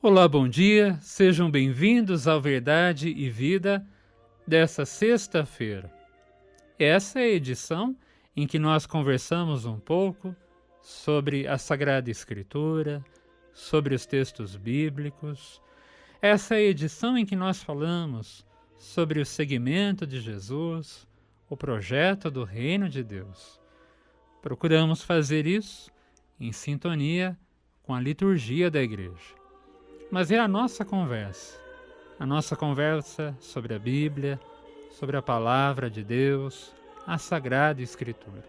Olá, bom dia, sejam bem-vindos ao Verdade e Vida dessa sexta-feira. Essa é a edição em que nós conversamos um pouco sobre a Sagrada Escritura, sobre os textos bíblicos. Essa é a edição em que nós falamos sobre o seguimento de Jesus, o projeto do Reino de Deus. Procuramos fazer isso em sintonia com a liturgia da Igreja. Mas é a nossa conversa sobre a Bíblia, sobre a Palavra de Deus, a Sagrada Escritura.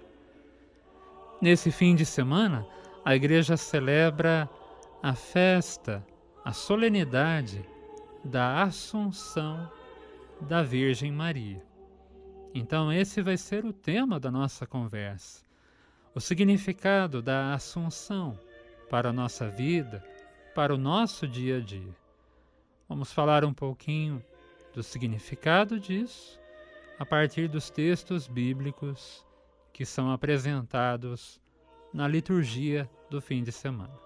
Nesse fim de semana, a Igreja celebra a festa, a solenidade da Assunção da Virgem Maria. Então esse vai ser o tema da nossa conversa, o significado da Assunção para a nossa vida, para o nosso dia a dia. Vamos falar um pouquinho do significado disso a partir dos textos bíblicos que são apresentados na liturgia do fim de semana.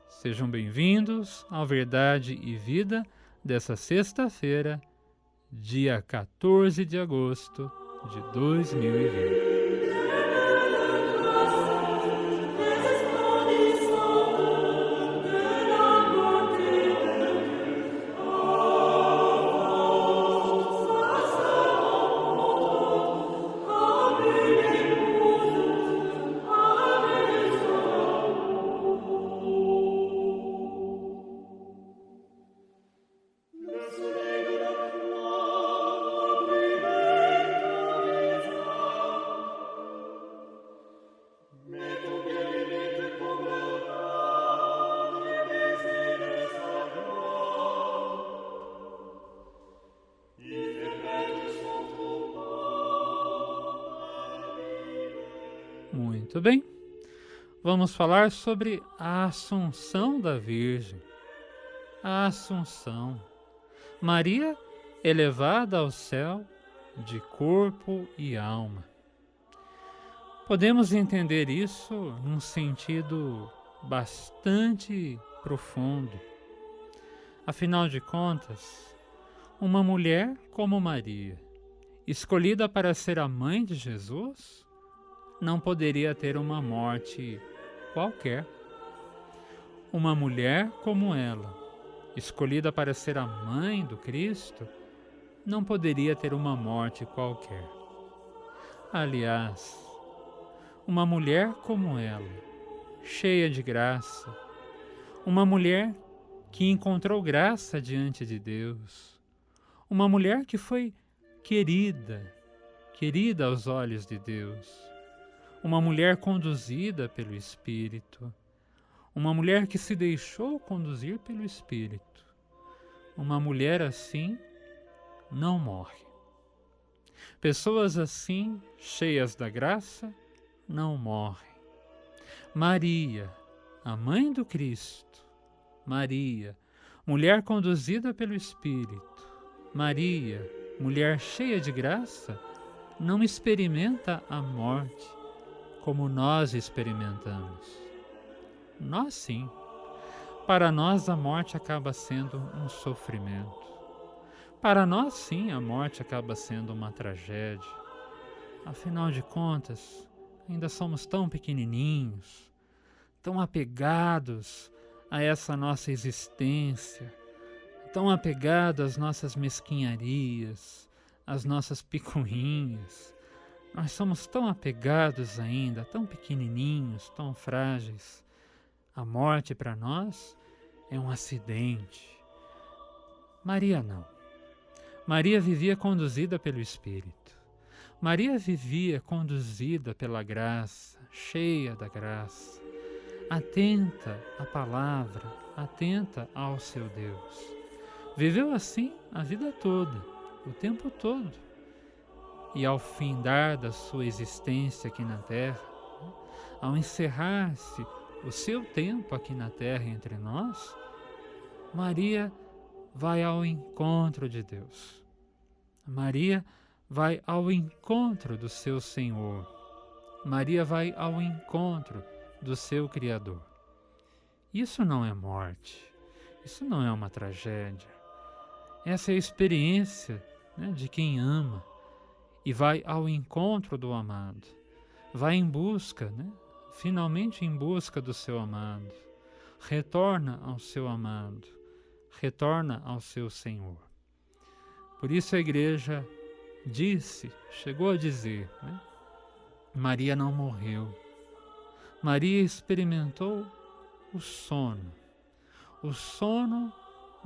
Sejam bem-vindos ao Verdade e Vida dessa sexta-feira, dia 14 de agosto de 2020. Muito bem, vamos falar sobre a Assunção da Virgem. A Assunção. Maria elevada ao céu de corpo e alma. Podemos entender isso num sentido bastante profundo. Afinal de contas, uma mulher como Maria, escolhida para ser a mãe de Jesus, não poderia ter uma morte qualquer. Uma mulher como ela, escolhida para ser a mãe do Cristo, não poderia ter uma morte qualquer. Aliás, uma mulher como ela, cheia de graça, uma mulher que encontrou graça diante de Deus, uma mulher que foi querida aos olhos de Deus, uma mulher conduzida pelo Espírito, uma mulher que se deixou conduzir pelo Espírito. Uma mulher assim não morre. Pessoas assim, cheias da graça, não morrem. Maria, a mãe do Cristo, Maria, mulher conduzida pelo Espírito, Maria, mulher cheia de graça, não experimenta a morte como nós experimentamos. Nós sim. Para nós a morte acaba sendo um sofrimento. Para nós sim a morte acaba sendo uma tragédia. Afinal de contas, ainda somos tão pequenininhos, tão apegados a essa nossa existência, tão apegados às nossas mesquinharias, às nossas picuinhas. Nós somos tão apegados ainda, tão pequenininhos, tão frágeis. A morte para nós é um acidente. Maria não. Maria vivia conduzida pelo Espírito. Maria vivia conduzida pela graça, cheia da graça, atenta à palavra, atenta ao seu Deus. Viveu assim a vida toda, o tempo todo. E ao findar da sua existência aqui na Terra, ao encerrar-se o seu tempo aqui na Terra entre nós, Maria vai ao encontro de Deus. Maria vai ao encontro do seu Senhor. Maria vai ao encontro do seu Criador. Isso não é morte. Isso não é uma tragédia. Essa é a experiência, né, de quem ama e vai ao encontro do amado. Vai em busca, né, finalmente em busca do seu amado. Retorna ao seu amado. Retorna ao seu Senhor. Por isso a igreja chegou a dizer, né, Maria não morreu. Maria experimentou o sono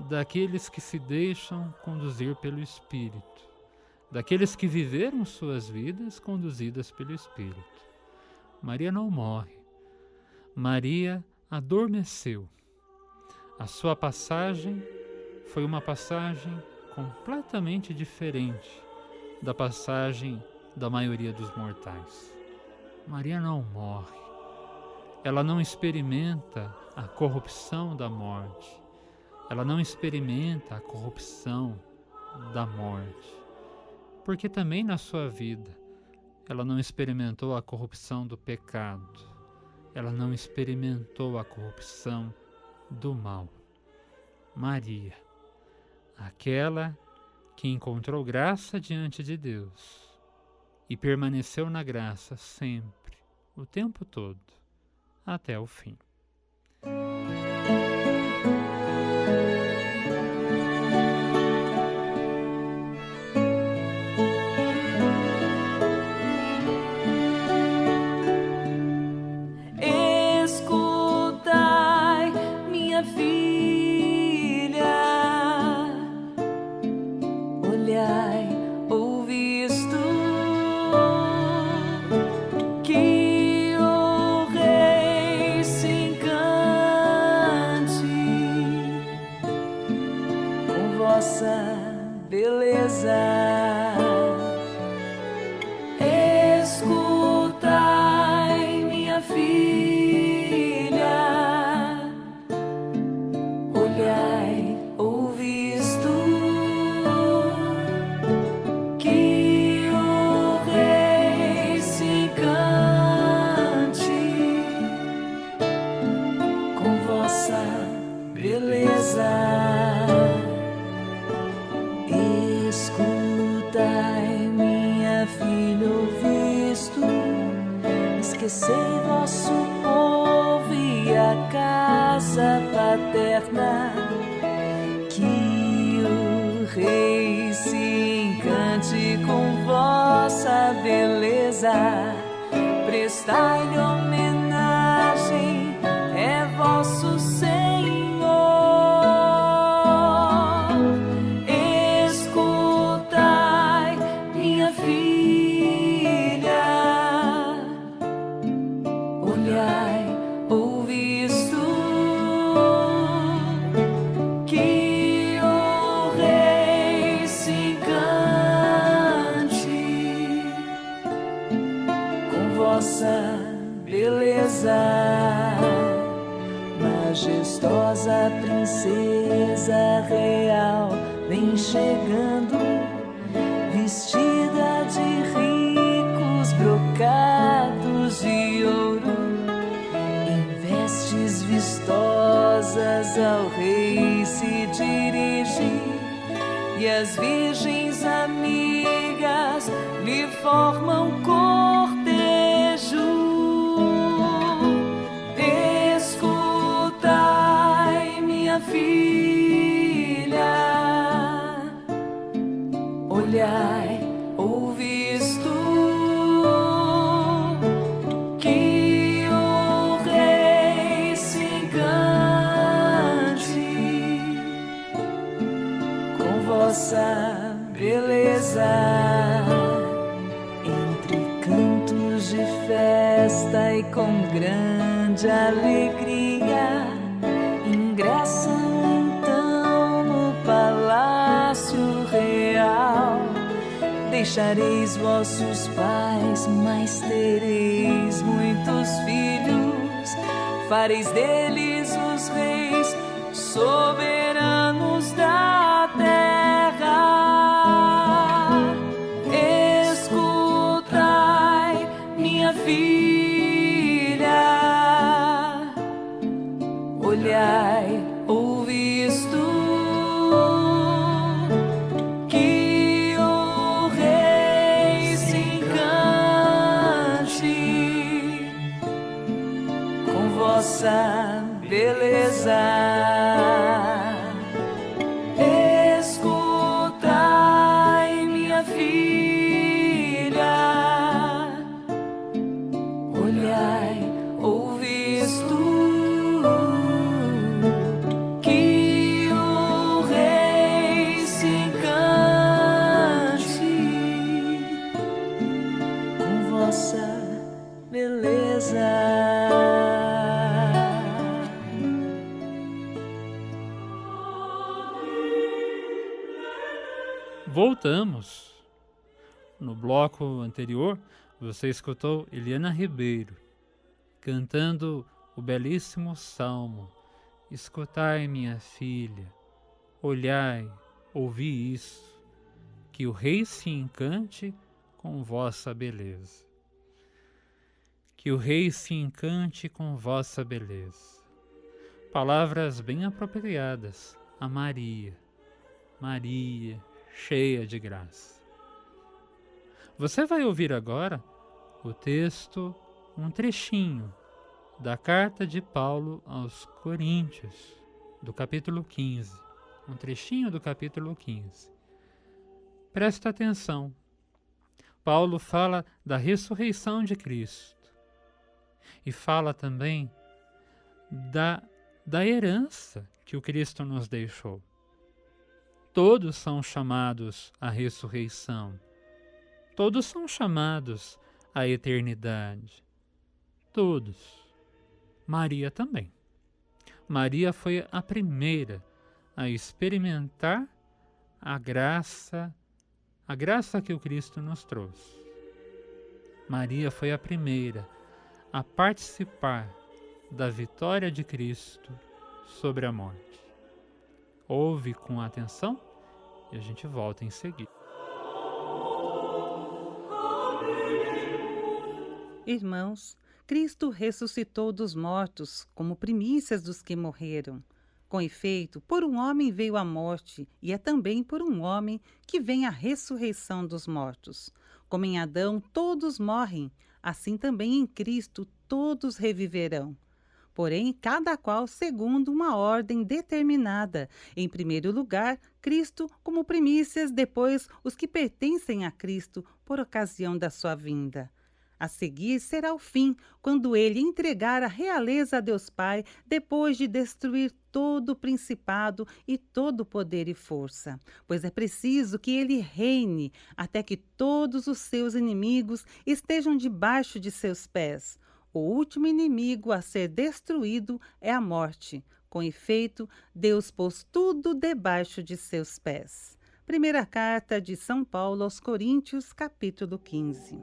daqueles que se deixam conduzir pelo Espírito, daqueles que viveram suas vidas conduzidas pelo Espírito. Maria não morre. Maria adormeceu. A sua passagem foi uma passagem completamente diferente da passagem da maioria dos mortais. Maria não morre. Ela não experimenta a corrupção da morte. Ela não experimenta a corrupção da morte. Porque também na sua vida ela não experimentou a corrupção do pecado. Ela não experimentou a corrupção do mal. Maria, aquela que encontrou graça diante de Deus e permaneceu na graça sempre, o tempo todo, até o fim. Escutai, minha filha, olhai, ouvisto que o Rei se encante com vossa beleza. Escutai, minha filha, olhai, ouvisto que o Rei se encante com vossa beleza. Escutai, minha filha, ouvisto, esquecei vosso povo e a casa paterna, que o Rei se encante com vossa beleza. Prestai-lhe homenagem, é vosso Senhor. Escutai, minha filha, olhai, ouvisto que o Rei se encante com vossa beleza. Majestosa princesa real vem chegando, vestida de ricos brocados de ouro, em vestes vistosas ao Rei se dirige, e as virgens amigas lhe formam cortejo. Escutai, minha filha, olhai, ouvisto que o Rei se encante com vossa beleza. Entre cantos de festa e com grande alegria, ingressam então no palácio real. Deixareis vossos pais, mas tereis muitos filhos, fareis deles os reis soberanos da terra. Escutai, minha filha, olhai, ouvisto vossa beleza. Escutai, minha filha, olhai, ouvis tu, que o Rei se encante com vossa beleza. Voltamos. No bloco anterior, você escutou Eliana Ribeiro cantando o belíssimo salmo: escutai, minha filha, olhai, ouvi isso, que o Rei se encante com vossa beleza. Que o Rei se encante com vossa beleza. Palavras bem apropriadas a Maria. Maria, cheia de graça. Você vai ouvir agora o texto, um trechinho da carta de Paulo aos Coríntios, do capítulo 15. Um trechinho do capítulo 15. Presta atenção. Paulo fala da ressurreição de Cristo e fala também da herança que o Cristo nos deixou. Todos são chamados à ressurreição. Todos são chamados à eternidade. Todos. Maria também. Maria foi a primeira a experimentar a graça que o Cristo nos trouxe. Maria foi a primeira a participar da vitória de Cristo sobre a morte. Ouve com atenção e a gente volta em seguida. Irmãos, Cristo ressuscitou dos mortos como primícias dos que morreram. Com efeito, por um homem veio a morte, e é também por um homem que vem a ressurreição dos mortos. Como em Adão todos morrem, assim também em Cristo todos reviverão. Porém, cada qual segundo uma ordem determinada. Em primeiro lugar, Cristo como primícias, depois os que pertencem a Cristo por ocasião da sua vinda. A seguir será o fim, quando ele entregar a realeza a Deus Pai, depois de destruir todo o principado e todo o poder e força. Pois é preciso que ele reine, até que todos os seus inimigos estejam debaixo de seus pés. O último inimigo a ser destruído é a morte. Com efeito, Deus pôs tudo debaixo de seus pés. Primeira carta de São Paulo aos Coríntios, capítulo 15.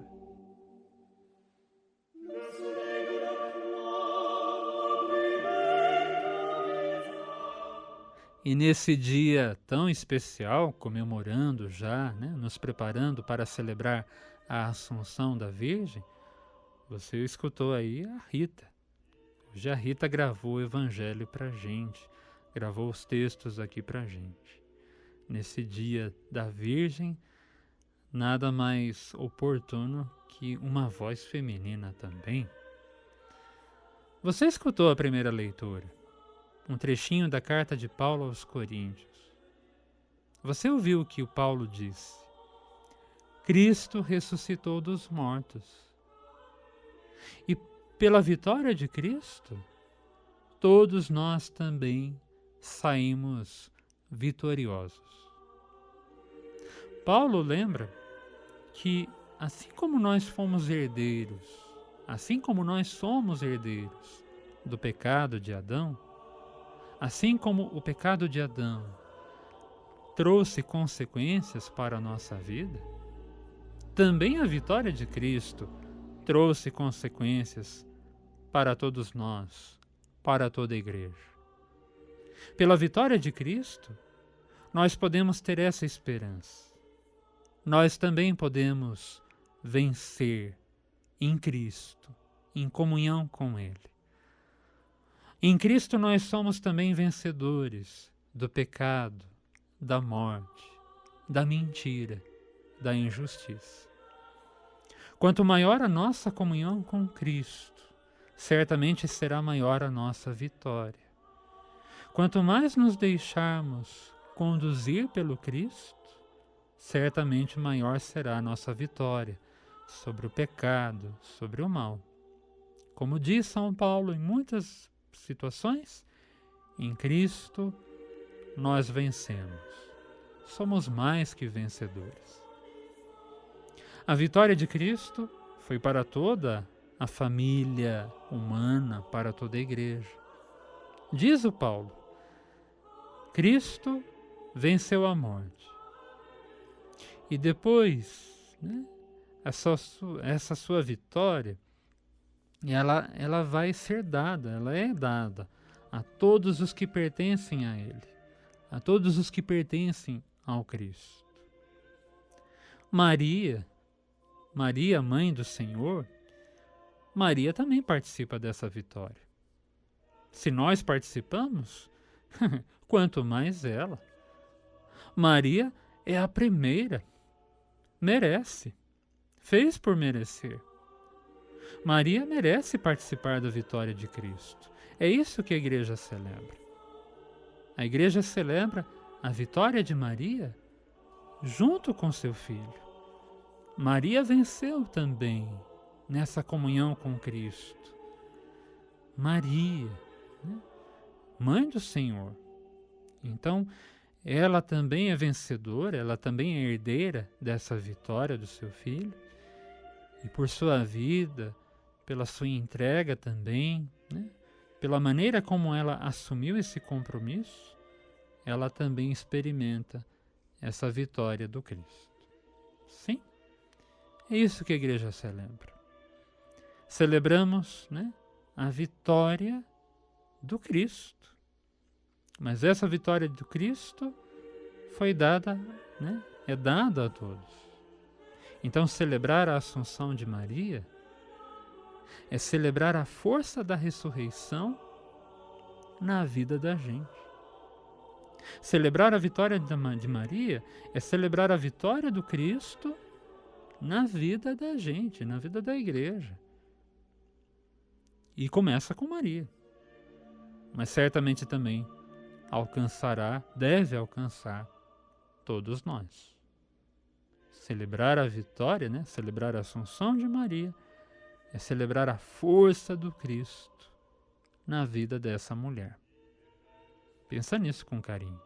E nesse dia tão especial, comemorando já, nos preparando para celebrar a Assunção da Virgem, você escutou aí a Rita. Hoje a Rita gravou o Evangelho pra gente, gravou os textos aqui pra gente. Nesse dia da Virgem, nada mais oportuno que uma voz feminina também. Você escutou a primeira leitura, um trechinho da carta de Paulo aos Coríntios. Você ouviu o que o Paulo disse? Cristo ressuscitou dos mortos. E pela vitória de Cristo, todos nós também saímos vitoriosos. Paulo lembra que assim como nós fomos herdeiros, assim como nós somos herdeiros do pecado de Adão, assim como o pecado de Adão trouxe consequências para a nossa vida, também a vitória de Cristo trouxe consequências para todos nós, para toda a igreja. Pela vitória de Cristo, nós podemos ter essa esperança. Nós também podemos vencer em Cristo, em comunhão com Ele. Em Cristo nós somos também vencedores do pecado, da morte, da mentira, da injustiça. Quanto maior a nossa comunhão com Cristo, certamente será maior a nossa vitória. Quanto mais nos deixarmos conduzir pelo Cristo, certamente maior será a nossa vitória sobre o pecado, sobre o mal. Como diz São Paulo em muitas situações, em Cristo nós vencemos. Somos mais que vencedores. A vitória de Cristo foi para toda a família humana, para toda a igreja. Diz o Paulo, Cristo venceu a morte. E depois, essa sua vitória, ela vai ser dada, ela é dada a todos os que pertencem a Ele, a todos os que pertencem ao Cristo. Maria, mãe do Senhor, Maria também participa dessa vitória. Se nós participamos, quanto mais ela. Maria é a primeira, merece, fez por merecer. Maria merece participar da vitória de Cristo. É isso que a igreja celebra. A igreja celebra a vitória de Maria junto com seu filho. Maria venceu também nessa comunhão com Cristo. Maria, mãe do Senhor. Então, ela também é vencedora, ela também é herdeira dessa vitória do seu filho. E por sua vida, pela sua entrega também, pela maneira como ela assumiu esse compromisso, ela também experimenta essa vitória do Cristo. Sim, é isso que a igreja celebra. Celebramos, a vitória do Cristo. Mas essa vitória do Cristo foi dada, é dada a todos. Então, celebrar a Assunção de Maria é celebrar a força da ressurreição na vida da gente. Celebrar a vitória de Maria é celebrar a vitória do Cristo na vida da gente, na vida da igreja. E começa com Maria, mas certamente também deve alcançar todos nós. Celebrar a vitória, celebrar a Assunção de Maria, é celebrar a força do Cristo na vida dessa mulher. Pensa nisso com carinho.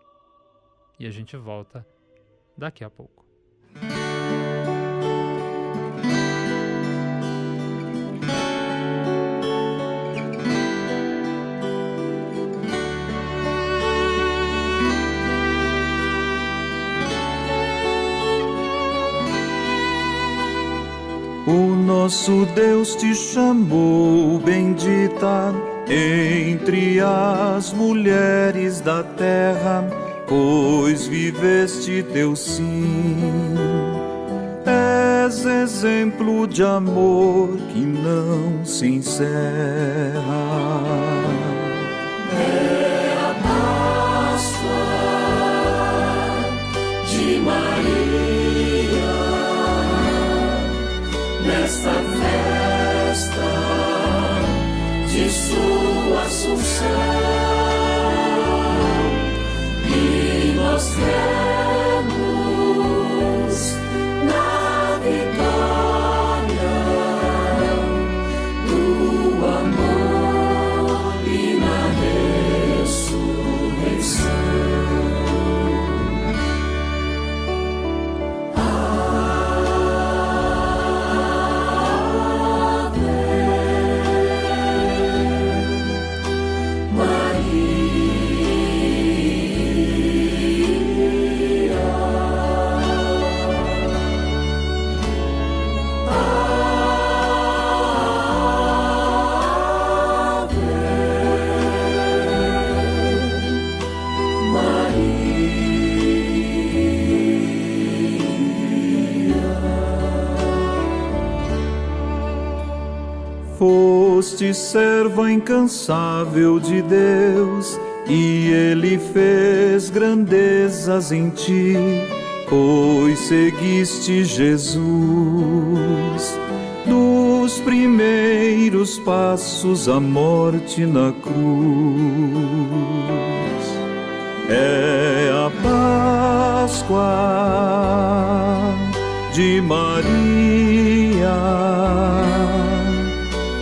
E a gente volta daqui a pouco. O nosso Deus te chamou, bendita, entre as mulheres da terra, pois viveste teu sim. És exemplo de amor que não se encerra. É a Páscoa de Maria, nesta festa de sua Assunção, e nós cremos na vitória do amor e na ressurreição. Foste serva incansável de Deus, e Ele fez grandezas em ti, pois seguiste Jesus. Do os primeiros passos à morte na cruz. É a Páscoa de Maria,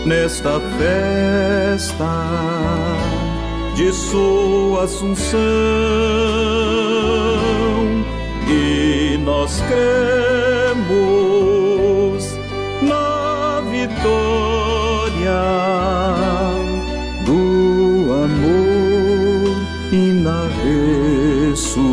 nesta festa de sua Assunção, e nós cremos na vitória do amor e na ressurreição.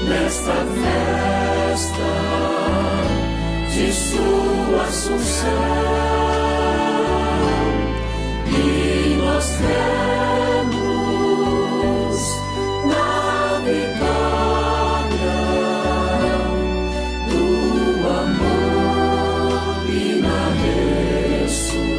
Nesta festa de sua Assunção, e nós cremos na vitória do amor e na ressurreição.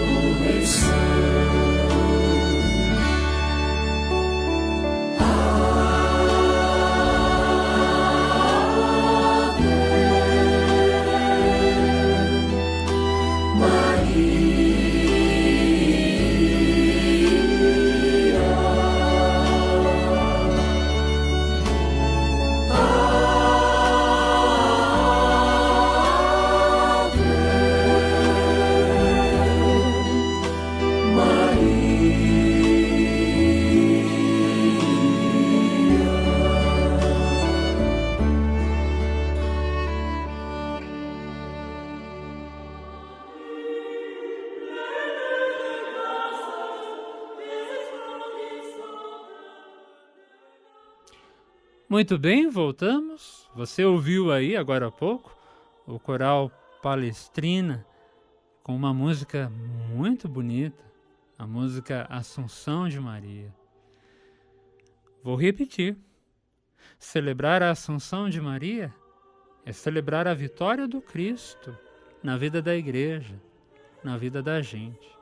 Muito bem, voltamos. Você ouviu aí, agora há pouco, o coral Palestrina com uma música muito bonita, a música Assunção de Maria. Vou repetir. Celebrar a Assunção de Maria é celebrar a vitória do Cristo na vida da igreja, na vida da gente.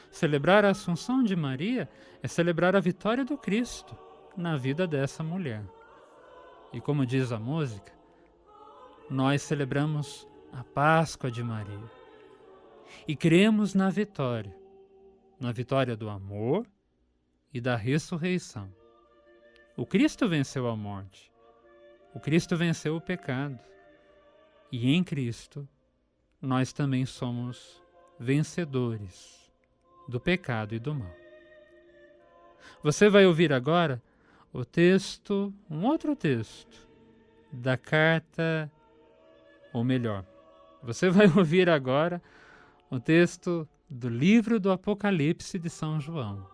Celebrar a Assunção de Maria é celebrar a vitória do Cristo na vida dessa mulher. E como diz a música, nós celebramos a Páscoa de Maria e cremos na vitória do amor e da ressurreição. O Cristo venceu a morte, o Cristo venceu o pecado, e em Cristo nós também somos vencedores do pecado e do mal. Você vai ouvir agora o texto, um outro texto da carta, ou melhor, você vai ouvir agora o texto do livro do Apocalipse de São João,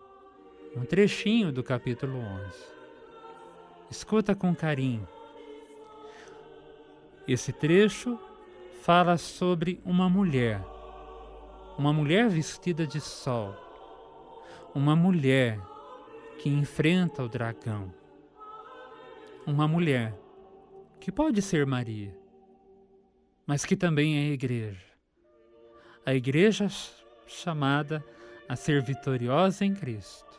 um trechinho do capítulo 11. Escuta com carinho. Esse trecho fala sobre uma mulher vestida de sol, uma mulher que enfrenta o dragão. Uma mulher que pode ser Maria, mas que também é a igreja. A igreja chamada a ser vitoriosa em Cristo.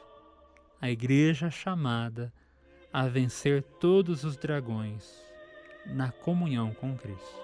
A igreja chamada a vencer todos os dragões na comunhão com Cristo.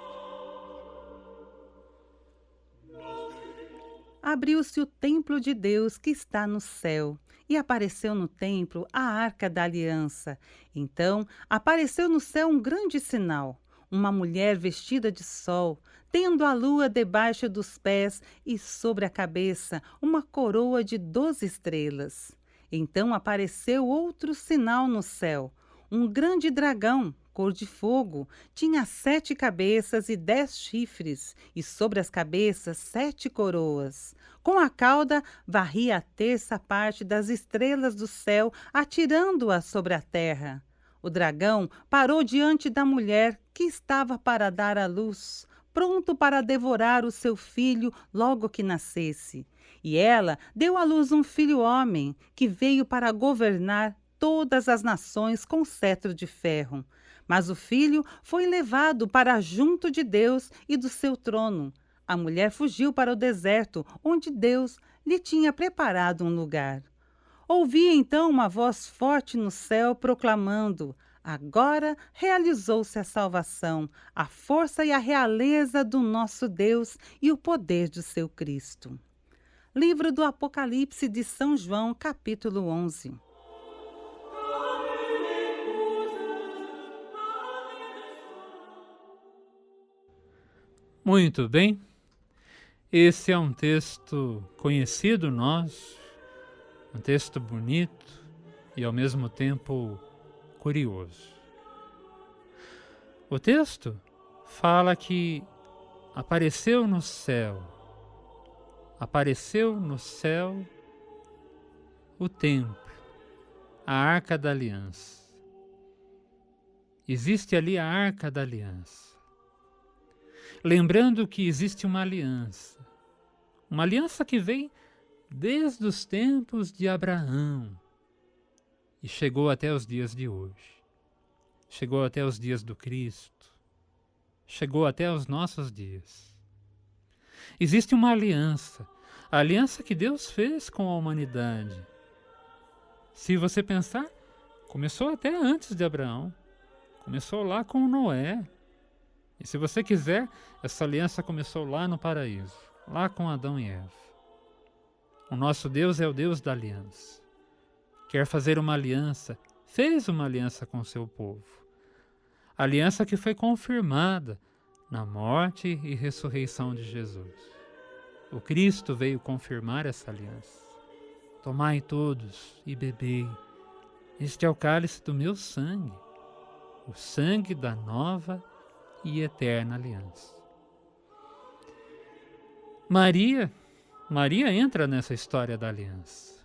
abriu-se o templo de Deus que está no céu, e apareceu no templo a Arca da Aliança. Então apareceu no céu um grande sinal, uma mulher vestida de sol, tendo a lua debaixo dos pés e sobre a cabeça uma coroa de 12 estrelas. Então apareceu outro sinal no céu, um grande dragão, cor de fogo, tinha 7 cabeças e 10 chifres, e sobre as cabeças 7 coroas. Com a cauda varria a terça parte das estrelas do céu, atirando-as sobre a terra. O dragão parou diante da mulher que estava para dar à luz, pronto para devorar o seu filho logo que nascesse. E ela deu à luz um filho homem, que veio para governar todas as nações com cetro de ferro. Mas o filho foi levado para junto de Deus e do seu trono. A mulher fugiu para o deserto, onde Deus lhe tinha preparado um lugar. Ouvi então uma voz forte no céu proclamando: agora realizou-se a salvação, a força e a realeza do nosso Deus e o poder do seu Cristo. Livro do Apocalipse de São João, capítulo 11. Muito bem, esse é um texto conhecido nosso, um texto bonito e ao mesmo tempo curioso. O texto fala que apareceu no céu o templo, a Arca da Aliança. Existe ali a Arca da Aliança. Lembrando que existe uma aliança que vem desde os tempos de Abraão e chegou até os dias de hoje, chegou até os dias do Cristo, chegou até os nossos dias. Existe uma aliança, a aliança que Deus fez com a humanidade. Se você pensar, começou até antes de Abraão, começou lá com Noé. E se você quiser, essa aliança começou lá no paraíso, lá com Adão e Eva. O nosso Deus é o Deus da aliança. Quer fazer uma aliança, fez uma aliança com o seu povo. Aliança que foi confirmada na morte e ressurreição de Jesus. O Cristo veio confirmar essa aliança. Tomai todos e bebei. Este é o cálice do meu sangue, o sangue da nova e eterna aliança. Maria entra nessa história da aliança.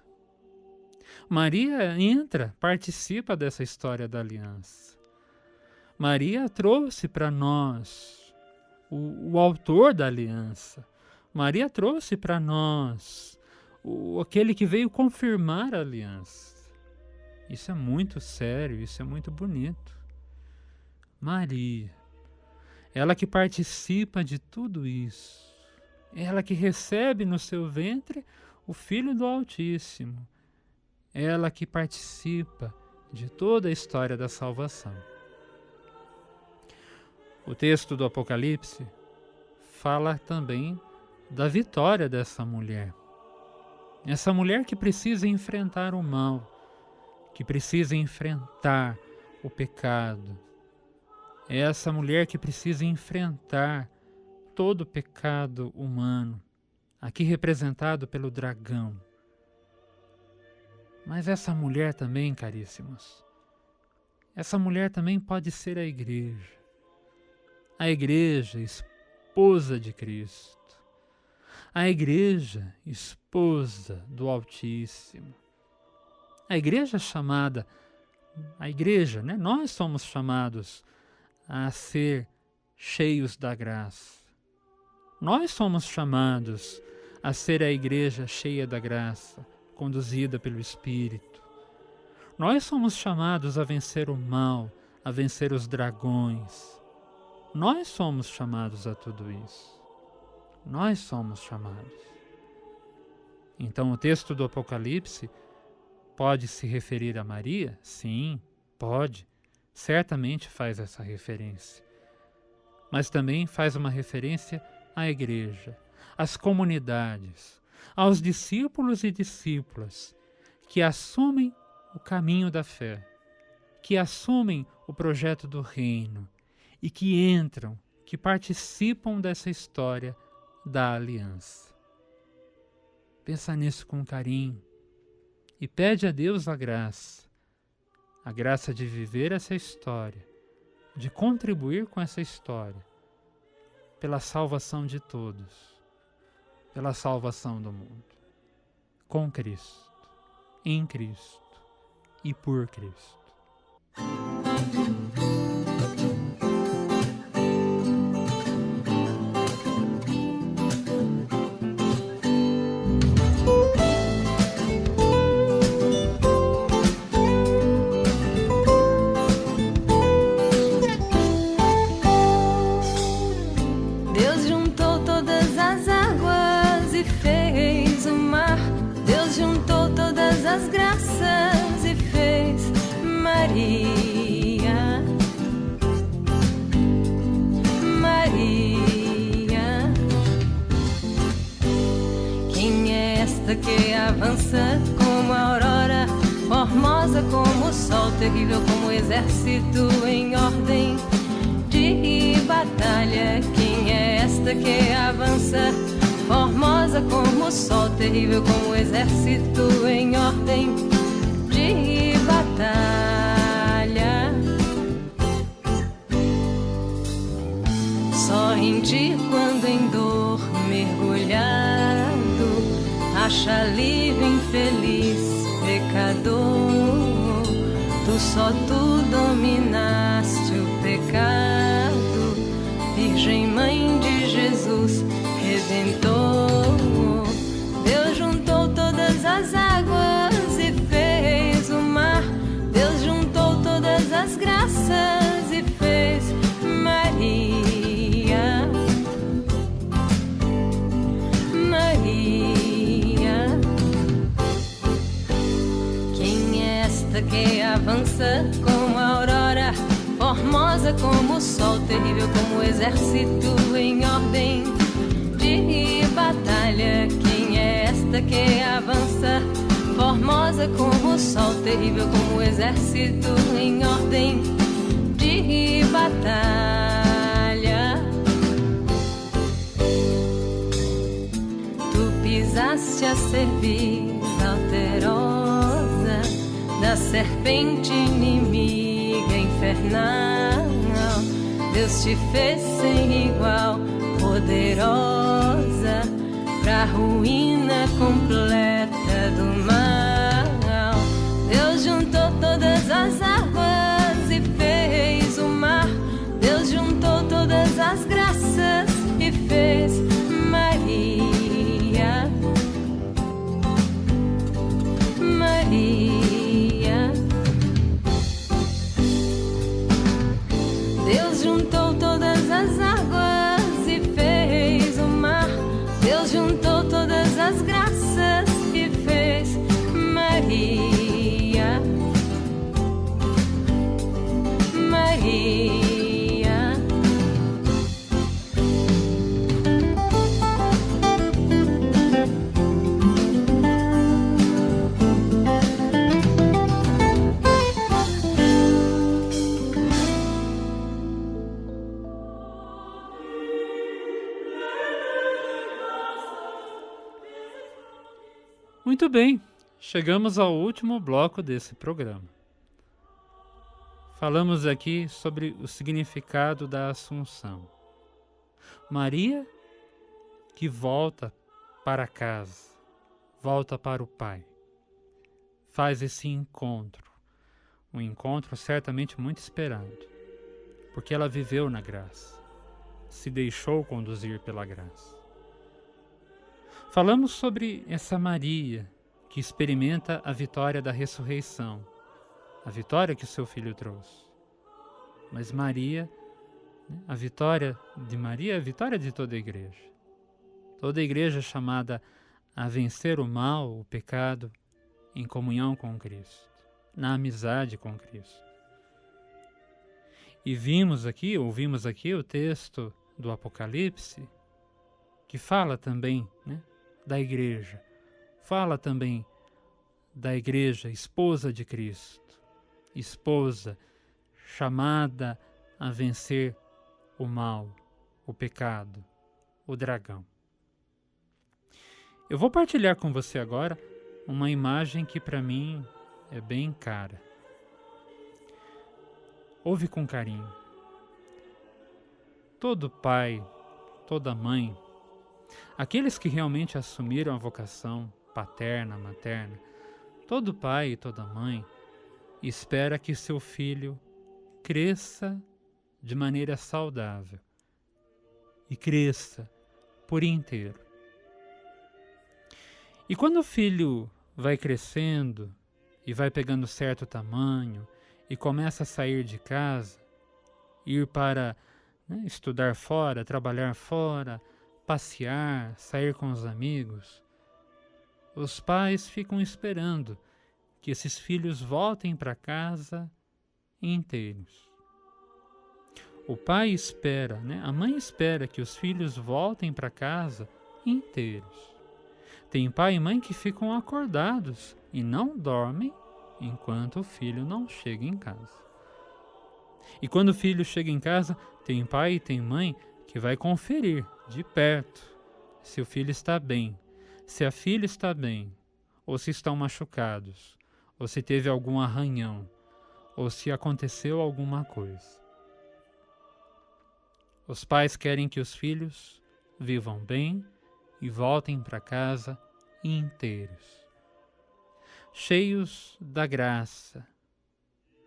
Maria participa dessa história da aliança. Maria trouxe para nós o autor da aliança. Maria trouxe para nós aquele que veio confirmar a aliança. Isso é muito sério, isso é muito bonito. Maria, ela que participa de tudo isso, ela que recebe no seu ventre o Filho do Altíssimo, ela que participa de toda a história da salvação. O texto do Apocalipse fala também da vitória dessa mulher. Essa mulher que precisa enfrentar o mal, que precisa enfrentar o pecado. É essa mulher que precisa enfrentar todo o pecado humano, aqui representado pelo dragão. Mas essa mulher também, caríssimos, essa mulher também pode ser a igreja esposa de Cristo, a igreja esposa do Altíssimo, a igreja chamada, nós somos chamados a ser cheios da graça. Nós somos chamados a ser a igreja cheia da graça, conduzida pelo Espírito. Nós somos chamados a vencer o mal, a vencer os dragões. Nós somos chamados a tudo isso. Nós somos chamados. Então o texto do Apocalipse pode se referir a Maria? Sim, pode. Certamente faz essa referência. Mas também faz uma referência à igreja, às comunidades, aos discípulos e discípulas que assumem o caminho da fé, que assumem o projeto do reino e que entram, que participam dessa história da aliança. Pensa nisso com carinho e pede a Deus a graça de viver essa história, de contribuir com essa história, pela salvação de todos, pela salvação do mundo, com Cristo, em Cristo e por Cristo. Deus juntou todas as águas e fez o mar. Deus juntou todas as graças e fez Maria. Maria. Quem é esta que avança como a aurora, formosa como o sol, terrível como o exército em ordem de batalha? Quem é esta que avança, formosa como o sol, terrível como o exército em ordem de batalha? Só em ti, quando em dor mergulhado, acha alívio infeliz pecador. Só tu dominaste o pecado, Virgem Mãe de Jesus Redentor. Deus juntou todas as águas e fez o mar. Deus juntou todas as graças e fez Maria. Maria. Quem é esta que avança como a aurora, formosa como o sol, terrível como o exército em ordem de batalha? Quem é esta que avança, formosa como o sol, terrível como o exército em ordem de batalha? Tu pisaste a cerviz alterosa da serpente inimiga infernal. Deus te fez sem igual, poderosa, pra ruína completa do mal. Deus juntou todas as águas e fez o mar. Deus juntou todas as graças e fez Maria. Maria. Deus juntou todas as águas e fez o mar. Deus juntou todas as graças e fez Maria. Maria. Muito bem, chegamos ao último bloco desse programa. Falamos aqui sobre o significado da Assunção. Maria que volta para casa, volta para o Pai, faz esse encontro, um encontro certamente muito esperado, porque ela viveu na graça, se deixou conduzir pela graça. Falamos sobre essa Maria que experimenta a vitória da ressurreição, a vitória que o seu filho trouxe. Mas Maria, a vitória de Maria é a vitória de toda a igreja. Toda a igreja é chamada a vencer o mal, o pecado, em comunhão com Cristo, na amizade com Cristo. E ouvimos aqui o texto do Apocalipse, que fala também, da igreja. Fala também da igreja, esposa de Cristo, esposa chamada a vencer o mal, o pecado, o dragão. Eu vou partilhar com você agora uma imagem que para mim é bem cara. Ouve com carinho. Todo pai, toda mãe, aqueles que realmente assumiram a vocação paterna, materna, todo pai e toda mãe espera que seu filho cresça de maneira saudável e cresça por inteiro. E quando o filho vai crescendo e vai pegando certo tamanho e começa a sair de casa, ir para estudar fora, trabalhar fora, passear, sair com os amigos, os pais ficam esperando que esses filhos voltem para casa inteiros. O pai espera, a mãe espera que os filhos voltem para casa inteiros. Tem pai e mãe que ficam acordados e não dormem enquanto o filho não chega em casa. E quando o filho chega em casa, tem pai e tem mãe que vai conferir de perto se o filho está bem, se a filha está bem, ou se estão machucados, ou se teve algum arranhão, ou se aconteceu alguma coisa. Os pais querem que os filhos vivam bem e voltem para casa inteiros, cheios da graça,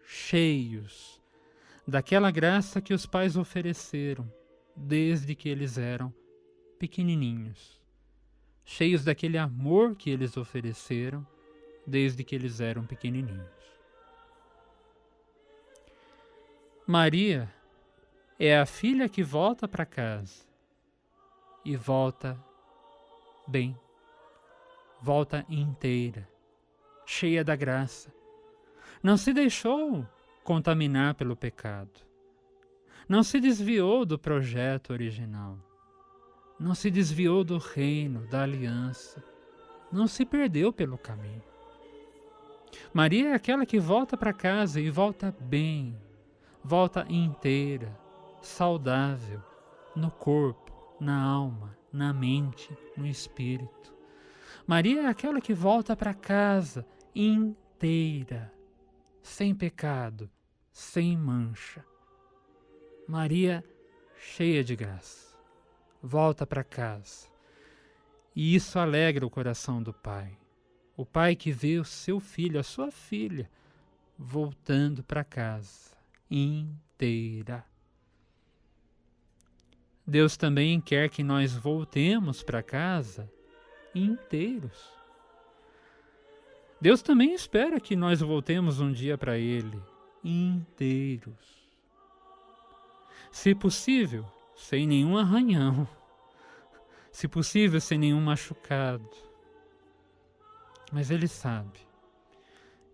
cheios daquela graça que os pais ofereceram desde que eles eram pequenininhos, cheios daquele amor que eles ofereceram desde que eles eram pequenininhos. Maria é a filha que volta para casa e volta bem, volta inteira, cheia da graça. Não se deixou contaminar pelo pecado, não se desviou do projeto original, não se desviou do reino, da aliança, não se perdeu pelo caminho. Maria é aquela que volta para casa e volta bem, volta inteira, saudável, no corpo, na alma, na mente, no espírito. Maria é aquela que volta para casa inteira, sem pecado, sem mancha. Maria cheia de graça, volta para casa. E isso alegra o coração do pai. O pai que vê o seu filho, a sua filha, voltando para casa inteira. Deus também quer que nós voltemos para casa inteiros. Deus também espera que nós voltemos um dia para Ele inteiros. Se possível, sem nenhum arranhão. Se possível, sem nenhum machucado. Mas Ele sabe.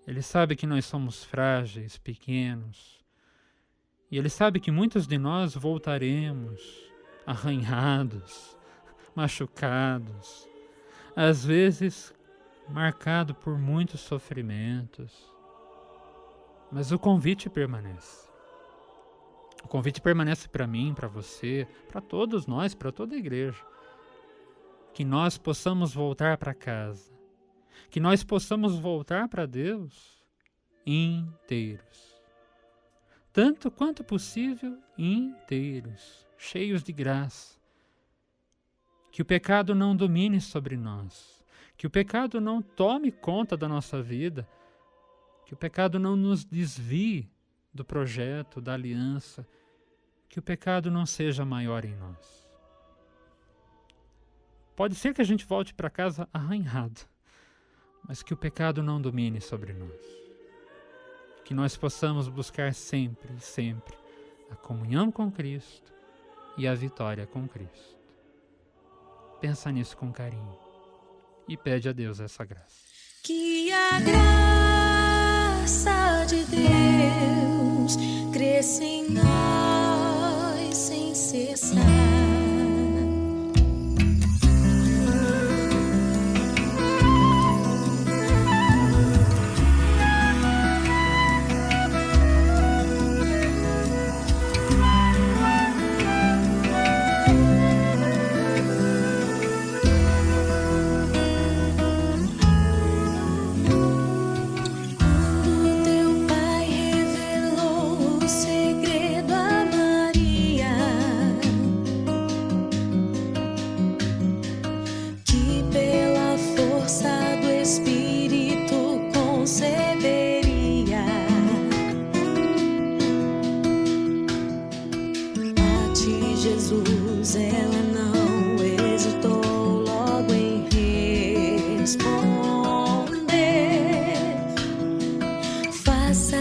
Ele sabe que nós somos frágeis, pequenos. E Ele sabe que muitos de nós voltaremos arranhados, machucados, às vezes marcado por muitos sofrimentos. Mas o convite permanece. O convite permanece para mim, para você, para todos nós, para toda a igreja. Que nós possamos voltar para casa. Que nós possamos voltar para Deus inteiros. Tanto quanto possível, inteiros, cheios de graça. Que o pecado não domine sobre nós. Que o pecado não tome conta da nossa vida. Que o pecado não nos desvie do projeto, da aliança. Que o pecado não seja maior em nós. Pode ser que a gente volte para casa arranhado, mas que o pecado não domine sobre nós. Que nós possamos buscar sempre, sempre a comunhão com Cristo e a vitória com Cristo. Pensa nisso com carinho e pede a Deus essa graça. Que a graça de Deus cresça em nós sem cessar.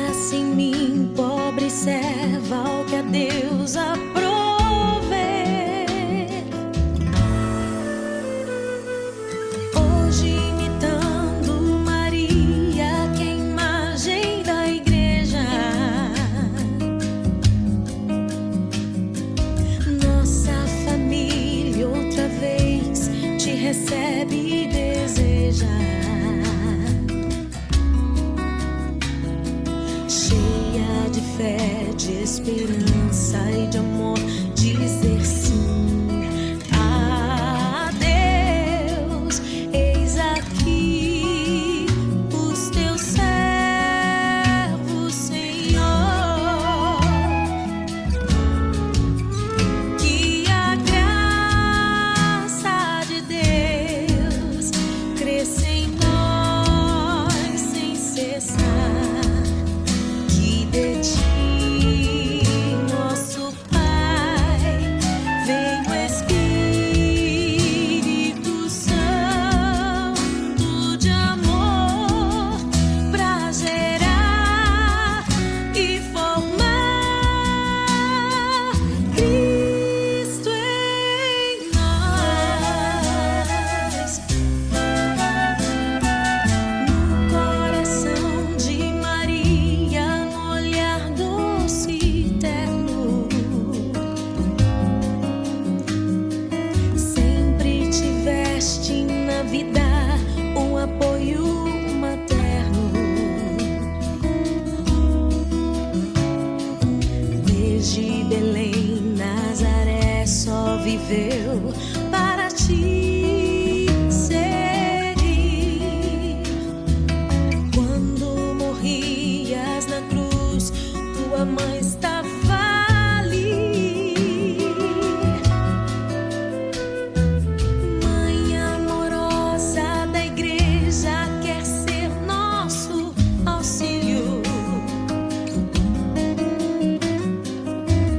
Nasce em mim, pobre serva, ao que a Deus aprove. Hoje imitando Maria, que é a imagem da igreja, nossa família outra vez te recebe e deseja. Cheia de fé, de esperança e de amor, dizer sim a Deus. Eis aqui os teus servos, Senhor. Que a graça de Deus cresça em nós sem cessar. De ti, nosso Pai, vem o Espírito Santo de amor pra gerar e formar Cristo em nós. No coração de Maria, doce e terno, sempre tiveste na vida um apoio materno. Desde Belém, Nazaré só viveu para te seguir. Quando morrias na cruz, tua mãe estava ali. Mãe amorosa da igreja, quer ser nosso auxílio.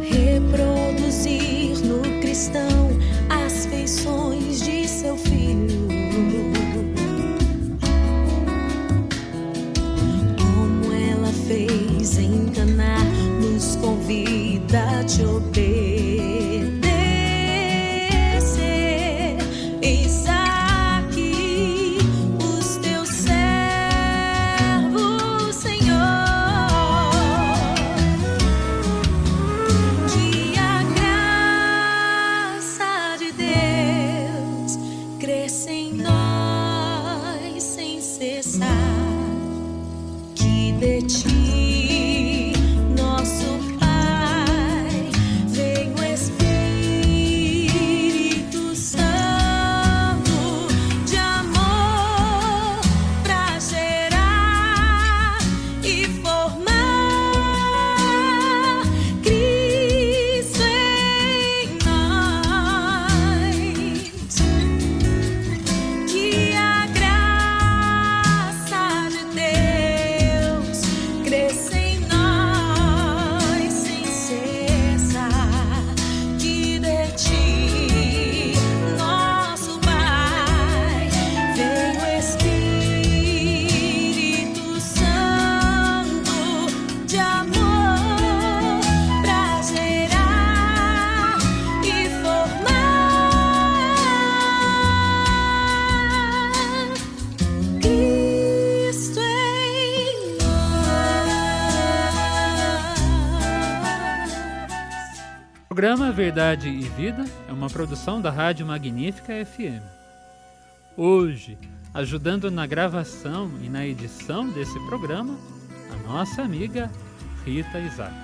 Reproduzir no cristão as feições de seu filho. Como ela fez em Caná, nos convida a te obedecer. Eis aqui os teus servos, Senhor. Que a graça de Deus cresça em nós sem cessar. Que de ti, nosso Pai, vem o Espírito Santo de amor pra gerar e formar Cristo em nós. Que a graça de Deus cresça em nós sem cessar. Que de ti, nosso Pai, vem o Espírito Santo de amor pra gerar e formar Cristo em nós. O programa Verdade e Vida é uma produção da Rádio Magnífica FM. Hoje, ajudando na gravação e na edição desse programa, a nossa amiga Rita Isaac.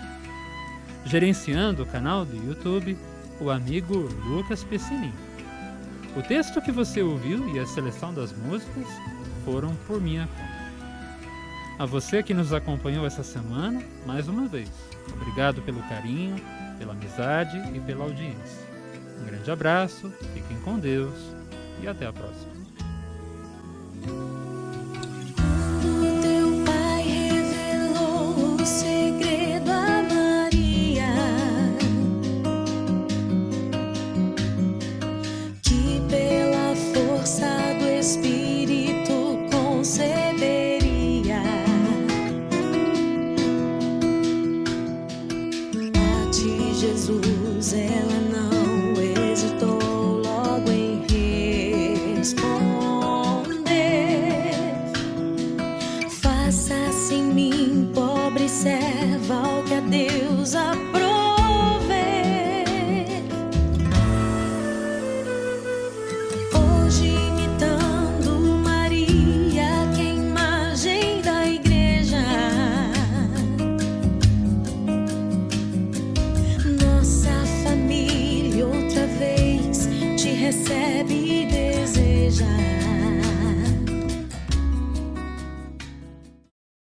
Gerenciando o canal do YouTube, o amigo Lucas Pessinin. O texto que você ouviu e a seleção das músicas foram por minha conta. A você que nos acompanhou essa semana, mais uma vez, obrigado pelo carinho, pela amizade e pela audiência. Um grande abraço, fiquem com Deus e até a próxima. Quando teu pai revelou o segredo a Maria, que pela força do Espírito conceberia, observa o que a Deus aprova.